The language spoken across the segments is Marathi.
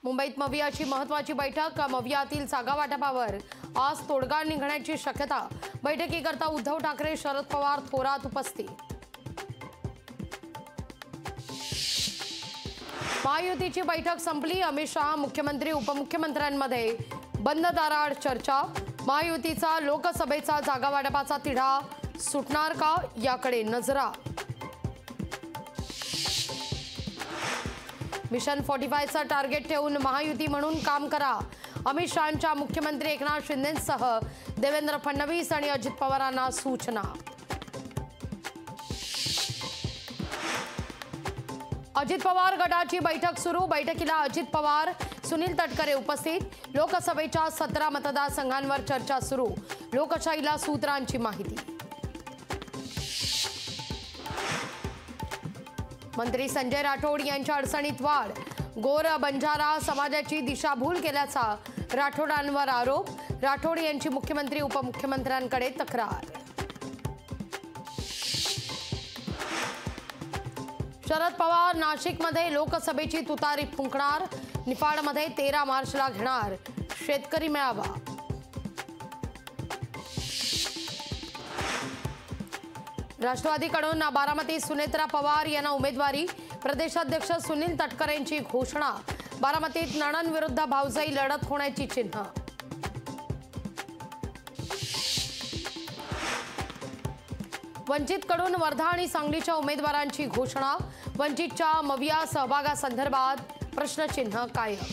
मुंबईत मवियाची महत्त्वाची बैठक। मवियातील जागा वाटपावर आज तोडगा निघण्याची शक्यता। बैठकीकरता उद्धव ठाकरे, शरद पवार, थोरात उपस्थित। महायुतीची बैठक संपली। अमित शहा, मुख्यमंत्री, उपमुख्यमंत्र्यांमध्ये बंद दाराआड चर्चा। महायुतीचा लोकसभेचा जागा वाटपाचा तिढा सुटणार का, याकडे नजरा। मिशन 45 चा टार्गेट ठेवून महायुती म्हणून काम करा। अमित शहांच्या मुख्यमंत्री एकनाथ शिंदेंसह देवेंद्र फडणवीस आणि अजित पवारांना सूचना। अजित पवार गटाची बैठक सुरू। बैठकीला अजित पवार, सुनील तटकरे उपस्थित। लोकसभेच्या 17 मतदारसंघांवर चर्चा सुरू। लोकशाहीला सूत्रांची माहिती। मंत्री संजय राठोड यांच्या अडचणीत वाढ। गोर बंजारा समाजाची दिशाभूल केल्याचा राठोडांवर आरोप। राठोड यांची मुख्यमंत्री, उपमुख्यमंत्र्यांकडे तक्रार। शरद पवार नाशिकमध्ये लोकसभेची तुतारी फुंकणार। निफाडमध्ये 13 मार्चला घेणार शेतकरी मेळावा। राष्ट्रवादीकडून बारामती सुनेत्रा पवार यांना उमेदवारी। प्रदेशाध्यक्ष सुनील तटकरेंची घोषणा। बारामतीत नणंदविरुद्ध भाऊजाई लढत होण्याची चिन्ह। वंचितकडून वर्धा आणि सांगलीच्या उमेदवारांची घोषणा। वंचितच्या मविया सहभागासंदर्भात प्रश्नचिन्ह कायम।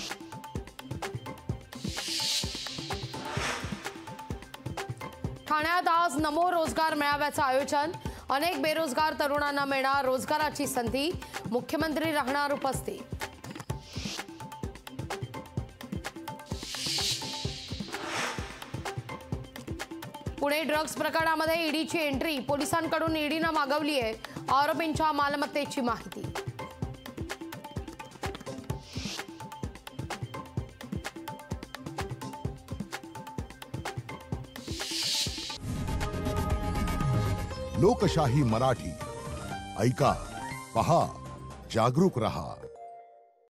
ठाण्यात आज नमो रोजगार मेळाव्याचं आयोजन। अनेक बेरोजगार तरुणांना मिळणार रोजगाराची संधी। मुख्यमंत्री राहणार उपस्थित। पुणे ड्रग्ज प्रकरणामध्ये ईडीची एंट्री। पोलिसांकडून ईडीनं मागवली आहे आरोपींच्या मालमत्तेची माहिती। लोकशाही मराठी ऐका, पहा, जागरूक रहा।